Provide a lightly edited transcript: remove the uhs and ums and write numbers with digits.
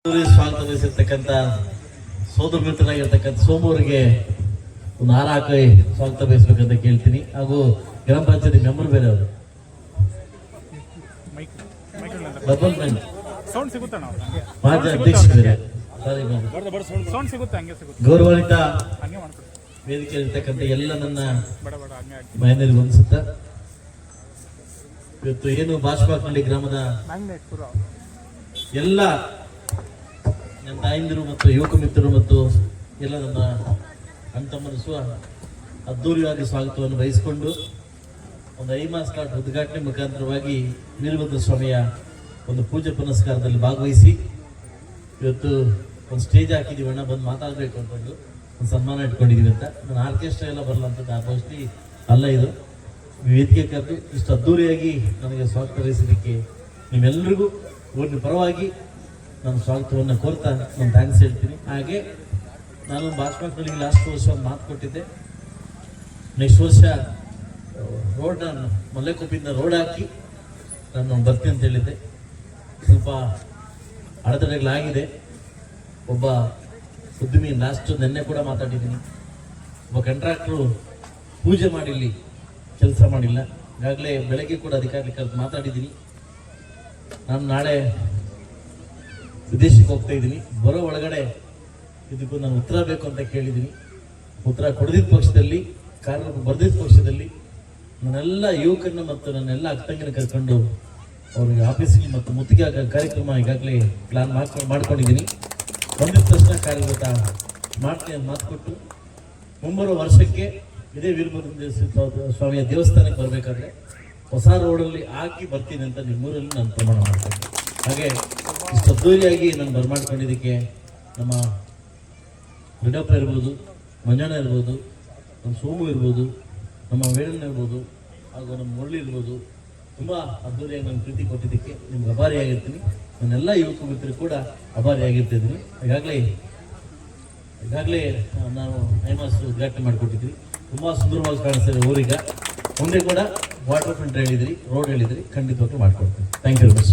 ಸ್ವಾಗತ ಬಯಸಿರ್ತಕ್ಕಂಥ ಸೋದರ ಮಿತ್ರರಾಗಿರ್ತಕ್ಕಂಥ ಸೋಮೂರಿಗೆ ಒಂದು ಹಾರ ಹಾಕಿ ಸ್ವಾಗತ ಬಯಸ್ಬೇಕಂತ ಕೇಳ್ತೀನಿ. ಹಾಗೂ ಗ್ರಾಮ ಪಂಚಾಯತಿ ಮೆಂಬರ್ ಬೇರೆ ಅವರು ಮಾಜಿ ಅಧ್ಯಕ್ಷ ಬೇರೆ ಗೌರವಾನ್ವಿತ ವೇದಿಕೆಯಲ್ಲಿರ್ತಕ್ಕಂಥ ಎಲ್ಲ ನನ್ನ ಮನೆಯಲ್ಲಿ ಅನಿಸುತ್ತಾ ಇವತ್ತು ಏನು ಬಾಷ್ಪಾಕ್ನಳ್ಳಿ ಗ್ರಾಮದ ಎಲ್ಲ ನನ್ನ ತಾಯಂದಿರು ಮತ್ತು ಯುವಕ ಮಿತ್ರರು ಮತ್ತು ಎಲ್ಲ ನನ್ನ ಅಣ್ತಮ್ಮನಿಸುವ ಅದ್ದೂರಿಯಾಗಿ ಸ್ವಾಗತವನ್ನು ವಹಿಸಿಕೊಂಡು ಒಂದು ಐಮಾಸ್ ಕಾರ್ಡ್ ಉದ್ಘಾಟನೆ ಮುಖಾಂತರವಾಗಿ ವೀರಭದ್ರ ಸ್ವಾಮಿಯ ಒಂದು ಪೂಜೆ ಪುನಸ್ಕಾರದಲ್ಲಿ ಭಾಗವಹಿಸಿ ಇವತ್ತು ಒಂದು ಸ್ಟೇಜ್ ಹಾಕಿದ್ದೀವಿ ಅಣ್ಣ ಬಂದು ಮಾತಾಡಬೇಕು ಅಂತಂದು ಒಂದು ಸನ್ಮಾನ ಇಟ್ಕೊಂಡಿದ್ದೀವಿ ಅಂತ. ನಾನು ಆರ್ಕೆಸ್ಟ್ರಾ ಎಲ್ಲ ಬರಲ್ಲ ಅಂತ ಆಲ್ಮೋಸ್ಟ್ಲಿ ಅಲ್ಲ, ಇದು ವೇದಿಕೆ ಕರೆದು ಇಷ್ಟು ಅದ್ದೂರಿಯಾಗಿ ನನಗೆ ಸ್ವಾಗತ ವಹಿಸಲಿಕ್ಕೆ ನೀವೆಲ್ಲರಿಗೂ ಊರಿನ ಪರವಾಗಿ ನಾನು ಸ್ವಾಗತವನ್ನು ಕೋರ್ತಾ ನಾನು ಥ್ಯಾಂಕ್ಸ್ ಹೇಳ್ತೀನಿ. ಹಾಗೆ ನಾನು ಬಾಷ್ಪಾಕ್ನಳ್ಳಿಗೆ ಲಾಸ್ಟ್ ವರ್ಷ ಒಂದು ಮಾತು ಕೊಟ್ಟಿದ್ದೆ, ನೆಕ್ಸ್ಟ್ ವರ್ಷ ರೋಡ್ ನಾನು ಮಲ್ಲೆಕೊಪ್ಪಿಂದ ರೋಡ್ ಹಾಕಿ ನಾನು ಬರ್ತೀನಿ ಅಂತ ಹೇಳಿದ್ದೆ. ಸ್ವಲ್ಪ ಅಡೆತಡೆಗಳಾಗಿದೆ. ಒಬ್ಬ ಉದ್ಯಮಿ ಲಾಸ್ಟ್ ನೆನ್ನೆ ಕೂಡ ಮಾತಾಡಿದ್ದೀನಿ, ಒಬ್ಬ ಕಾಂಟ್ರಾಕ್ಟ್ರು ಪೂಜೆ ಮಾಡಿಲ್ಲಿ ಕೆಲಸ ಮಾಡಿಲ್ಲ. ಈಗಾಗಲೇ ಬೆಳಗ್ಗೆ ಕೂಡ ಅಧಿಕಾರಿ ಕರೆದು ಮಾತಾಡಿದ್ದೀನಿ. ನಾನು ನಾಳೆ ವಿದೇಶಕ್ಕೆ ಹೋಗ್ತಾ ಇದ್ದೀನಿ, ಬರೋ ಒಳಗಡೆ ಇದಕ್ಕೂ ನಾನು ಉತ್ತರ ಬೇಕು ಅಂತ ಕೇಳಿದ್ದೀನಿ. ಉತ್ತರ ಕೊಡದಿದ್ದ ಪಕ್ಷದಲ್ಲಿ, ಕಾರಣ ಬರೆದಿದ್ದ ಪಕ್ಷದಲ್ಲಿ ನನ್ನೆಲ್ಲ ಯುವಕರನ್ನ ಮತ್ತು ನನ್ನೆಲ್ಲ ಅಕ್ಕಂಗಿನ ಕರ್ಕೊಂಡು ಅವ್ರಿಗೆ ಆಫೀಸಿಗೆ ಮತ್ತು ಮುತ್ತಿಗೆ ಕಾರ್ಯಕ್ರಮ ಈಗಾಗಲೇ ಪ್ಲಾನ್ ಮಾಡ್ಕೊಂಡಿದ್ದೀನಿ. ಬಂದಿದ್ದ ತಕ್ಷಣ ಕಾರ್ಯಗತ ಮಾಡ್ತೀನಿ ಅಂತ ಮಾತು ಕೊಟ್ಟು ಮುಂಬರುವ ವರ್ಷಕ್ಕೆ ಇದೇ ವೀರಭದ್ರ ಸ್ವಾಮಿಯ ದೇವಸ್ಥಾನಕ್ಕೆ ಬರಬೇಕಾದ್ರೆ ಹೊಸ ರೋಡಲ್ಲಿ ಹಾಕಿ ಬರ್ತೀನಿ ಅಂತ ನಿಮ್ಮೂರಲ್ಲಿ ನಾನು ಪ್ರಮಾಣ ಮಾಡ್ತೀನಿ. ಹಾಗೆ ಇಷ್ಟು ಅದ್ದೂರಿಯಾಗಿ ನಾನು ಬರ್ಮಾಡ್ಕೊಂಡಿದ್ದಕ್ಕೆ ನಮ್ಮ ರೆಡ್ಡಪ್ಪ ಇರ್ಬೋದು, ಮಂಜಣ್ಣ ಇರ್ಬೋದು, ನಮ್ಮ ಸೋಮು ಇರ್ಬೋದು, ನಮ್ಮ ವೇಣಣ್ಣ ಇರ್ಬೋದು, ಹಾಗೂ ನಮ್ಮ ಮುರಳಿ ಇರ್ಬೋದು, ತುಂಬ ಅದ್ದೂರಿಯಾಗಿ ನನ್ನ ಪ್ರೀತಿ ಕೊಟ್ಟಿದ್ದಕ್ಕೆ ನಿಮ್ಗೆ ಅಭಾರಿಯಾಗಿರ್ತೀನಿ. ನನ್ನೆಲ್ಲ ಯುವಕ ಮಿತ್ರರು ಕೂಡ ಅಭಾರಿಯಾಗಿರ್ತಿದ್ದೀನಿ. ಈಗಾಗಲೇ ನಾವು ಐಮಾಸ್ ಉದ್ಘಾಟನೆ ಮಾಡಿಕೊಟ್ಟಿದ್ವಿ. ತುಂಬ ಸುಂದರವಾಗಿ ಕಾಣಿಸ್ತಾರೆ ಊರೀಗ. ಮುಂದೆ ಕೂಡ ವಾಟರ್ ಫ್ರಂಟ್ ಹೇಳಿದ್ರಿ, ರೋಡ್ ಹೇಳಿದ್ರಿ, ಖಂಡಿತವಾಗ್ಲೂ ಮಾಡ್ಕೊಡ್ತೀನಿ. Thank you very much.